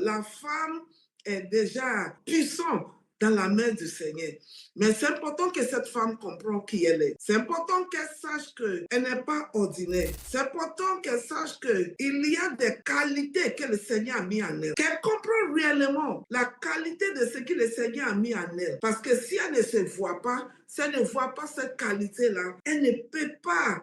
la femme est déjà puissante dans la main du Seigneur. Mais c'est important que cette femme comprenne qui elle est. C'est important qu'elle sache qu'elle n'est pas ordinaire. C'est important qu'elle sache qu'il y a des qualités que le Seigneur a mis en elle. Qu'elle comprenne réellement la qualité de ce que le Seigneur a mis en elle. Parce que si elle ne se voit pas, si elle ne voit pas cette qualité-là, elle ne peut pas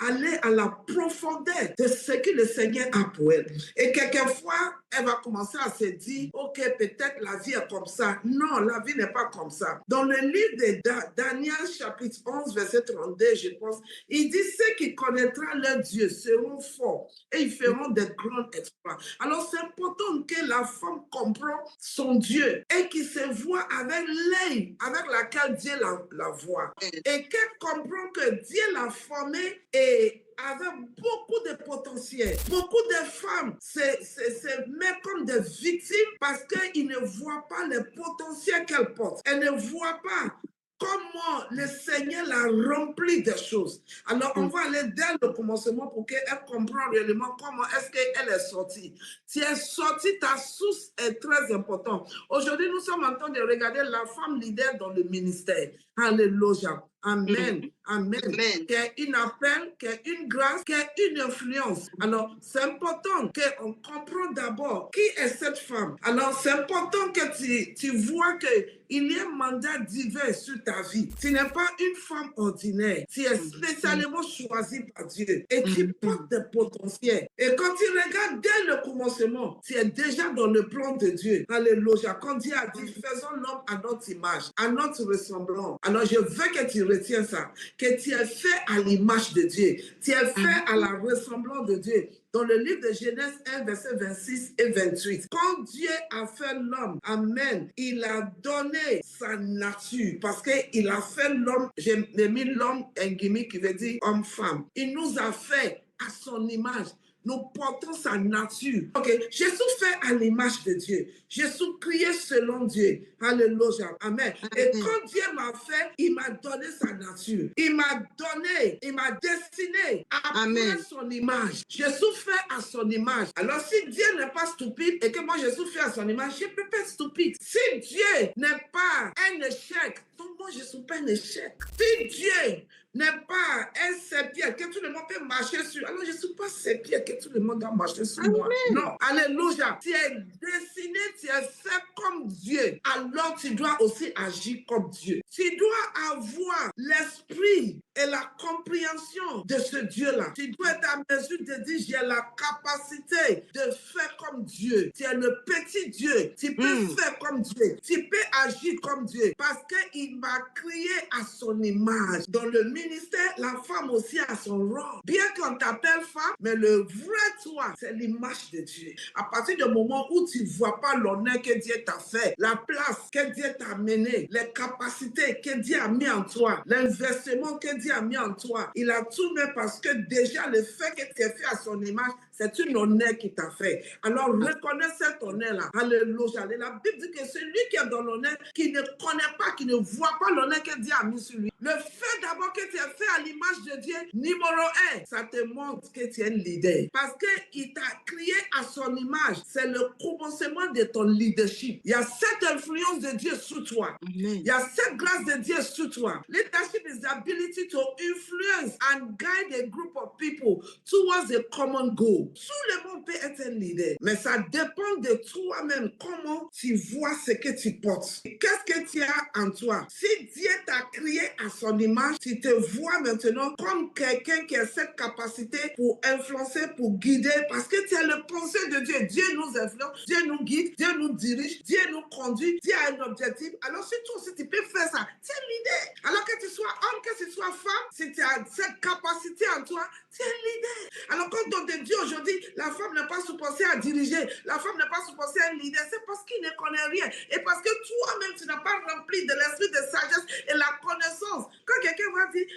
aller à la profondeur de ce que le Seigneur a pour elle. Et quelquefois, elle va commencer à se dire, ok, peut-être la vie est comme ça. Non, la vie n'est pas comme ça. Dans le livre de Daniel, chapitre 11, verset 32, je pense, il dit, ceux qui connaîtront leur Dieu seront forts et ils feront de grands exploits. Alors, c'est important que la femme comprenne son Dieu et qu'il se voit avec l'œil avec laquelle Dieu la voit. Et qu'elle comprenne que Dieu l'a formée et avec beaucoup de potentiel. Beaucoup de femmes se mettent comme des victimes parce qu'ils ne voient pas le potentiel qu'elles portent. Elles ne voient pas comment le Seigneur l'a rempli des choses. Alors, on va aller dès le commencement pour qu'elle comprenne réellement comment est-ce qu'elle est sortie. Si elle est sortie, ta source est très importante. Aujourd'hui, nous sommes en train de regarder la femme leader dans le ministère. Alléluia. Amen. Amen. Qu'il y ait une appel, qu'il y ait une grâce, qu'il y ait une influence. Alors, c'est important qu'on comprenne d'abord qui est cette femme. Alors, c'est important que tu vois qu'il y a un mandat divin sur ta vie. Tu n'es pas une femme ordinaire. Tu es spécialement choisie par Dieu. Et tu portes des potentiels. Et quand tu regardes dès le commencement, tu es déjà dans le plan de Dieu. Alléluia. Quand Dieu a dit, faisons l'homme à notre image, à notre ressemblance. Alors, je veux que tu retiens ça. Que tu es fait à l'image de Dieu. Tu es fait à la ressemblance de Dieu. Dans le livre de Genèse 1, verset 26 et 28. Quand Dieu a fait l'homme, amen, il a donné sa nature. Parce qu'il a fait l'homme, j'ai mis l'homme un gimmick qui veut dire homme-femme. Il nous a fait à son image. Nous portons sa nature. Ok, Jésus fait à l'image de Dieu. Jésus criait selon Dieu. Alléluia. Amen. Et quand Dieu m'a fait, il m'a donné sa nature. Il m'a donné, il m'a destiné à prendre son image. Jésus fait à son image. Alors si Dieu n'est pas stupide et que moi Jésus fait à son image, je ne peux pas être stupide. Si Dieu n'est pas un échec, donc moi je ne suis pas un échec. Si Dieu n'est pas un serpillère que tout le monde peut marcher sur. Alors, je ne suis pas serpillère que tout le monde doit marcher sur moi. Non. Alléluia. Tu es destiné, tu es fait comme Dieu. Alors, tu dois aussi agir comme Dieu. Tu dois avoir l'esprit et la compréhension de ce Dieu-là. Tu dois être à mesure de dire, j'ai la capacité de faire comme Dieu. Tu es le petit Dieu. Tu peux faire comme Dieu. Tu peux agir comme Dieu. Parce qu'il m'a créé à son image. Dans le ministère, la femme aussi a son rôle. Bien qu'on t'appelle femme, mais le vrai toi, c'est l'image de Dieu. À partir du moment où tu ne vois pas l'honneur que Dieu t'a fait, la place que Dieu t'a mené, les capacités que Dieu a mis en toi, l'investissement que Dieu a mis en toi, il a tout mis parce que déjà le fait que tu es fait à son image, c'est une honneur qui t'a fait. Alors reconnais cet honneur-là. Alléluia. La Bible dit que celui qui est dans l'honneur, qui ne connaît pas, qui ne voit pas l'honneur que Dieu a mis sur lui. Le fait d'abord que tu es fait à l'image de Dieu, numéro 1, ça te montre que tu es un leader. Parce qu'il t'a créé à son image. C'est le commencement de ton leadership. Il y a cette influence de Dieu sur toi. Il y a cette grâce de Dieu sur toi. Leadership is the ability to influence and guide a group of people towards a common goal. Tout le monde peut être un leader, mais ça dépend de toi-même, comment tu vois ce que tu portes. Qu'est-ce que tu as en toi? Si Dieu t'a créé à son image, tu te vois maintenant comme quelqu'un qui a cette capacité pour influencer, pour guider, parce que tu as le pensée de Dieu. Dieu nous influence, Dieu nous guide, Dieu nous dirige, Dieu nous conduit, Dieu a un objectif. Alors si toi aussi tu peux faire ça, tu es un leader. Alors que tu sois homme, que tu sois femme, si tu as cette capacité en toi, tu es un leader. Alors quand on te dit aujourd'hui, la femme n'est pas supposée à diriger, la femme n'est pas supposée à un leader, c'est parce qu'il ne connaît rien. Et parce que toi-même, tu n'as pas rempli de l'esprit de sagesse et la connaissance. Quand quelqu'un va dire,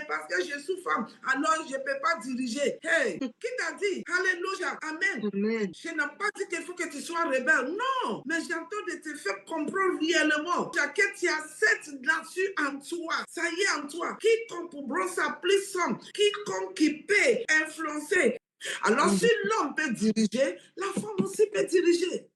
parce que je suis femme, alors je ne peux pas diriger. Hey, qui t'a dit? Alléluia, amen. Je n'ai pas dit qu'il faut que tu sois rebelle. Non, mais j'entends de te faire comprendre réellement que tu as cette nature en toi. Ça y est en toi. Quiconque pour bronzer sa puissance, quiconque qui peut influencer Alors, si l'homme peut diriger, la femme aussi peut diriger.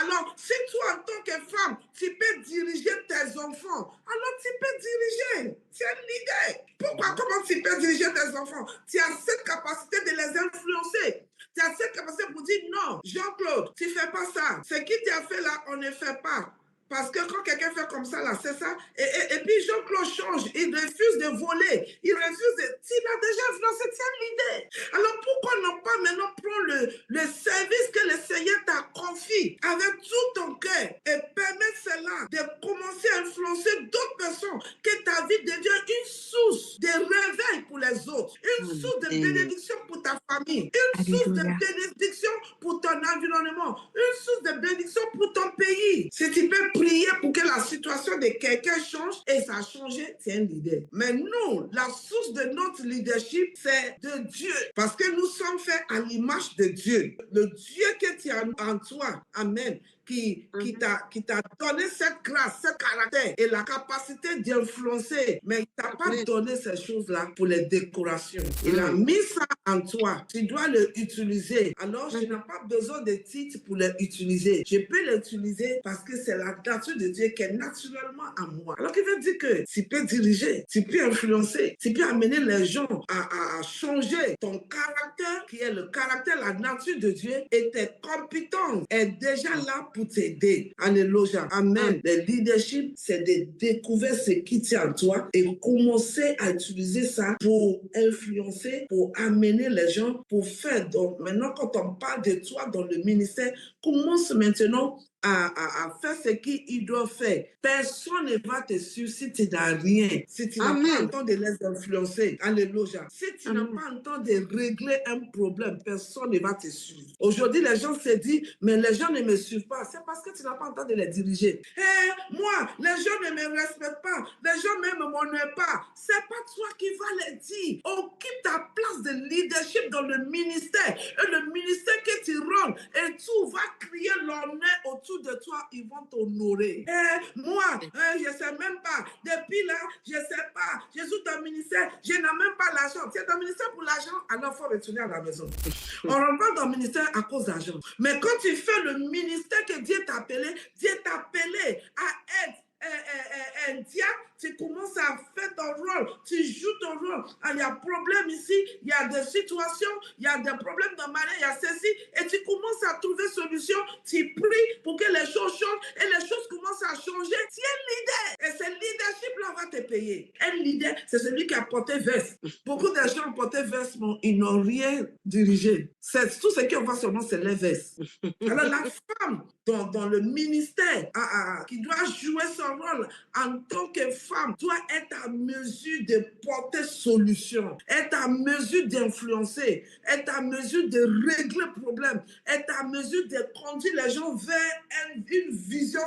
Alors, si toi, en tant que femme, tu peux diriger tes enfants, alors tu peux diriger. Tu es leader. Pourquoi? Comment tu peux diriger tes enfants? Tu as cette capacité de les influencer. Tu as cette capacité pour dire non, Jean-Claude, tu ne fais pas ça. Ce qui t'a fait là, on ne fait pas. Parce que quand quelqu'un fait comme ça, là, c'est ça. Et puis Jean-Claude change. Il refuse de voler. Il refuse de... Il a déjà influencé, c'est l'idée. Alors pourquoi ne pas maintenant prendre le service que le Seigneur t'a confié avec tout ton cœur et permettre cela de commencer à influencer d'autres personnes, que ta vie devienne une source de réveil pour les autres, une source de bénédiction pour ta famille, une source de bénédiction pour ton environnement, une source de bénédiction pour ton pays. Si tu peux prier pour que la situation de quelqu'un change et ça a changé, c'est un leader. Mais nous, la source de notre leadership, c'est de Dieu. Parce que nous sommes faits à l'image de Dieu. Le Dieu que tu as en toi, amen, qui t'a donné cette grâce, ce caractère et la capacité d'influencer, mais il t'a pas donné ces choses-là pour les décorations. Il a mis ça en toi. Tu dois l'utiliser. Alors, je n'ai pas besoin de titres pour l'utiliser. Je peux l'utiliser parce que c'est la nature de Dieu qui est naturellement en moi. Alors, qui veut dire que tu peux diriger, tu peux influencer, tu peux amener les gens à changer ton caractère, qui est le caractère, la nature de Dieu, et tes compétences est déjà là pour t'aider. Alléluia. Amen. Le leadership, c'est de découvrir ce qui tient en toi et commencer à utiliser ça pour influencer, pour amener les gens, pour faire. Donc, maintenant, quand on parle de toi dans le ministère, commence maintenant à faire ce qu'il doit faire. Personne ne va te suivre si tu n'as rien, si tu n'as pas le temps de les influencer. Alléluia. Si tu n'as pas le temps de régler un problème, personne ne va te suivre. Aujourd'hui, les gens se disent, mais les gens ne me suivent pas. C'est parce que tu n'as pas le temps de les diriger. Moi, les gens ne me respectent pas. Les gens ne m'honorent pas. C'est pas toi qui vas les dire. Occupe ta place de leadership dans le ministère. Et le ministère que tu rends, et tout va crier l'honneur autour de toi, ils vont t'honorer. Moi, je ne sais même pas. Depuis là, je ne sais pas. Je suis dans le ministère, je n'ai même pas l'argent. Tu es dans le ministère pour l'argent, alors il faut retourner à la maison. On rentre pas dans le ministère à cause d'argent. Mais quand tu fais le ministère que Dieu t'a appelé à être un diable, tu commences à faire ton rôle, tu joues ton rôle. Il y a problème ici, il y a des situations, il y a des problèmes dans ma vie, il y a ceci, et tu commences à trouver solution, tu pries pour que les choses changent, et les choses commencent à changer. Tu es leader, et ce leadership-là va te payer. Un leader, c'est celui qui a porté veste. Beaucoup de gens ont porté veste, mais ils n'ont rien dirigé. C'est tout ce qu'on voit seulement, c'est les vestes. Alors la femme, dans le ministère, qui doit jouer son rôle en tant que femme, doit être à mesure de porter solution, être à mesure d'influencer, être à mesure de régler le problème, être à mesure de conduire les gens vers une vision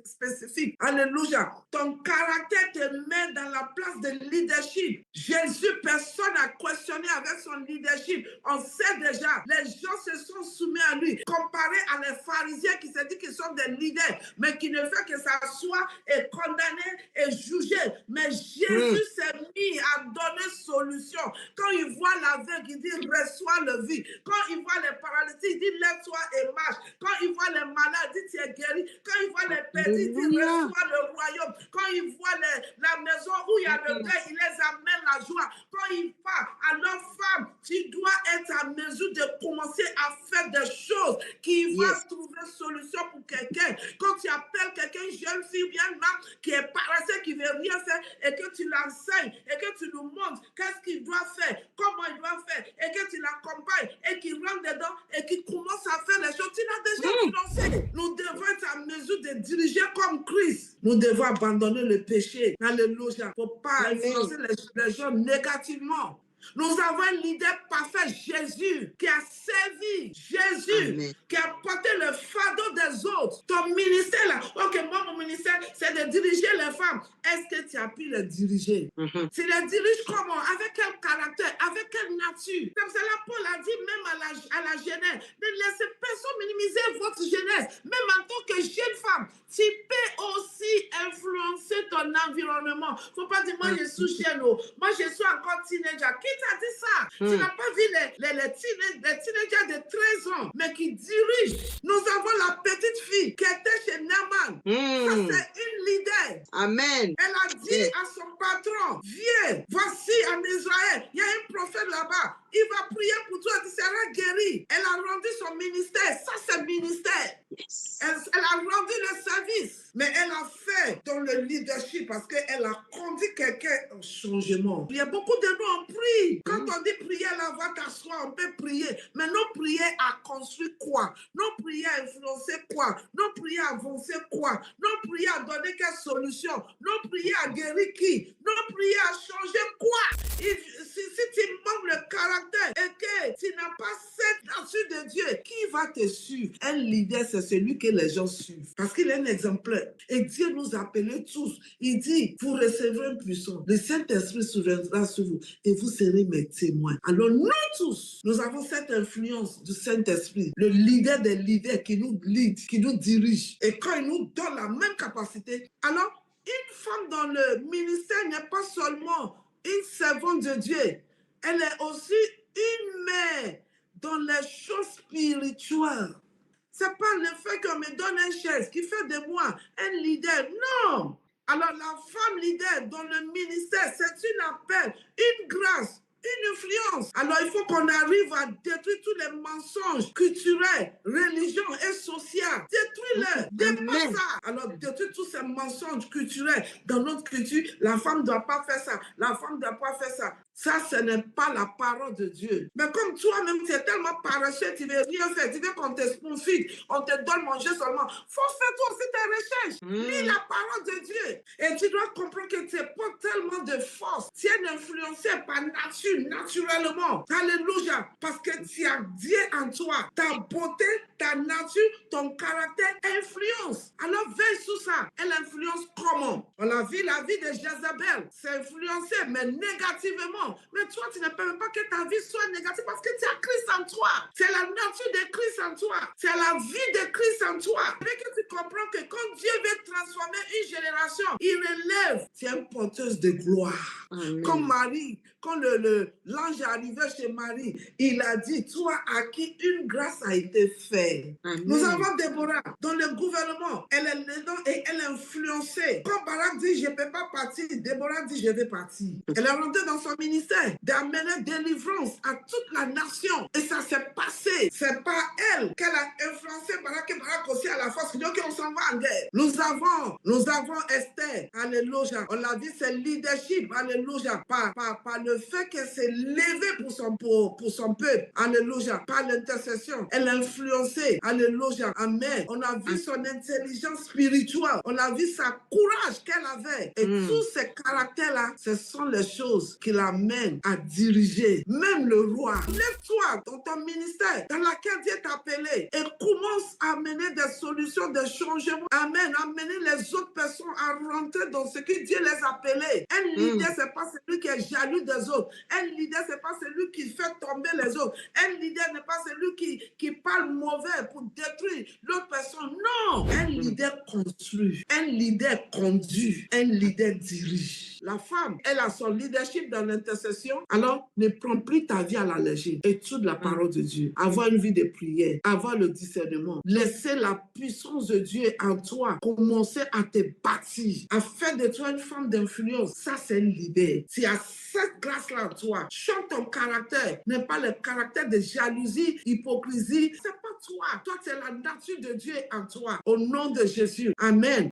spécifique. Alléluia. Ton caractère te met dans la place de leadership. Jésus, personne n'a questionné avec son leadership. On sait déjà, les gens se sont soumis à lui, comparé à les pharisiens qui se disent qu'ils sont des leaders, mais qui ne fait que s'asseoir et condamner et juger. Mais Jésus s'est mis à donner solution. Quand il voit l'aveugle, il dit reçois le vie. Quand il voit les paralytiques, il dit lève-toi et marche. Quand il voit les malades, il dit tu es guéri. Quand il voit les perdus, il dit reçois le royaume. Quand il voit la maison où il y a le deuil, il les amène la joie. Quand il part, alors femme, tu dois être à mesure de commencer à faire des choses qui vont trouver solution pour quelqu'un. Quand tu appelles quelqu'un, une jeune fille bien là, qui est paresseux, qui ne veut rien faire, et que tu l'enseignes, et que tu nous montres qu'est-ce qu'il doit faire, comment il doit faire, et que tu l'accompagnes, et qu'il rentre dedans, et qu'il commence à faire les choses, tu l'as déjà financé. Nous devons être à mesure de diriger comme Christ. Nous devons abandonner le péché. Alléluia. Il ne faut pas influencer les gens négativement. Nous avons un leader parfait, Jésus, qui a servi, Jésus, qui a porté le fardeau des autres. Ton ministère, là, ok, moi, mon ministère, c'est de diriger les femmes. Est-ce que tu as pu les diriger? Tu les diriges comment? Avec quel caractère? Avec quelle nature? Comme cela, Paul a dit même à la jeunesse, ne laissez personne minimiser votre jeunesse. Même en tant que jeune femme, tu peux aussi influencer ton environnement. Il ne faut pas dire, moi, je suis jeune, moi, je suis encore teenager. Quitte t'a dit ça? Tu n'as pas vu les teenagers de 13 ans, mais qui dirigent. Nous avons la petite fille qui était chez Naaman. Ça, c'est une leader. Amen. Elle a dit à son patron, viens, voici en Israël, il y a un prophète là-bas. Il va prier pour toi, tu seras guéri. Elle a rendu son ministère. Ça, c'est ministère. Yes. Elle a rendu le service, mais elle a fait dans le leadership parce qu'elle a conduit quelqu'un au changement. Il y a beaucoup de nous, on prie. Quand on dit prier, là, va t'asseoir, on peut prier. Mais nos prières a construit quoi? Nos prières a influencé quoi? Nos prières a avancé quoi? Nos prières a donné quelle solution? Nos prières a guéri qui? Nos prières a changé quoi? Si tu manques le caractère et que tu n'as pas cette nature de Dieu, qui va te suivre? Un leader, c'est celui que les gens suivent. Parce qu'il est un exemplaire. Et Dieu nous a appelés tous. Il dit, vous recevrez un puissant. Le Saint-Esprit surviendra sur vous et vous serez mes témoins. Alors nous tous, nous avons cette influence du Saint-Esprit. Le leader des leaders qui nous lead, qui nous dirige. Et quand il nous donne la même capacité, alors une femme dans le ministère n'est pas seulement une servante de Dieu. Elle est aussi une mère dans les choses spirituelles. C'est pas le fait qu'on me donne une chaise qui fait de moi un leader. Non. Alors la femme leader dans le ministère, c'est une appel, une grâce, une influence. Alors il faut qu'on arrive à détruire tous les mensonges culturels, religieux et sociaux. Détruire-les, dépasse ça. Alors détruire tous ces mensonges culturels. Dans notre culture, la femme ne doit pas faire ça. La femme ne doit pas faire ça. Ça, ce n'est pas la parole de Dieu. Mais comme toi-même, tu es tellement paresseux, tu ne veux rien faire, tu veux qu'on te spoon-feed, on te donne manger seulement. Il faut faire toi aussi tes recherches. Lis la parole de Dieu. Et tu dois comprendre que tu n'es pas tellement de force. Tu es influencé par nature, naturellement. Alléluia. Parce que tu as Dieu en toi. Ta beauté, ta nature, ton caractère influence. Alors veille sur ça. Elle influence comment? On a vu la vie de Jézabel. C'est influencé, mais négativement. Mais toi, tu ne peux même pas que ta vie soit négative parce que tu as Christ en toi. C'est la nature de Christ en toi. C'est la vie de Christ en toi. Et que tu comprends que quand Dieu veut transformer une génération, il relève. Tu es une porteuse de gloire. Amen. Comme Marie, quand l'ange est arrivé chez Marie, il a dit, toi à qui une grâce a été faite. Nous avons Déborah dans le gouvernement. Elle est dedans et elle est influencée. Quand Barak dit, je ne peux pas partir, Déborah dit, je vais partir. Elle est rentrée dans son ministère d'amener délivrance à toute la nation. Et ça s'est passé. C'est pas elle qu'elle a influencé Barak et Barak aussi à la force. Donc on s'en va en guerre. Nous avons Esther. Alléluia. On l'a vu, c'est leadership. Alléluia. Par le fait qu'elle s'est levée pour son peuple. Alléluia. Par l'intercession. Elle a influencé. Alléluia. Amen. On a vu son intelligence spirituelle. On a vu sa courage qu'elle avait. Et tous ces caractères-là, ce sont les choses qui l'amènent à diriger. Même le roi. Lève-toi dans ton ministère dans laquelle Dieu t'a appelé et commence à amener des solutions, des changements. Amen. Amener les autres personnes à rentrer dans ce que Dieu les a appelés. Un leader, c'est pas celui qui est jaloux des autres. Un leader, c'est pas celui qui fait tomber les autres. Un leader n'est pas celui qui parle mauvais pour détruire l'autre personne. Non! Un leader construit. Un leader conduit. Un leader dirige. La femme, elle a son leadership dans l'intercession. Alors, ne prends plus ta vie à la légère. Étude la parole de Dieu. Avoir une vie de prière. Avoir le discernement. Laisser la puissance de Dieu en toi. Commencer à te bâtir. À faire de toi une femme d'influence. Ça, c'est un leader. Tu as cette grâce-là en toi. Change ton caractère. N'est pas le caractère de jalousie, hypocrisie. C'est pas toi. Toi, c'est la nature de Dieu en toi. Au nom de Jésus. Amen.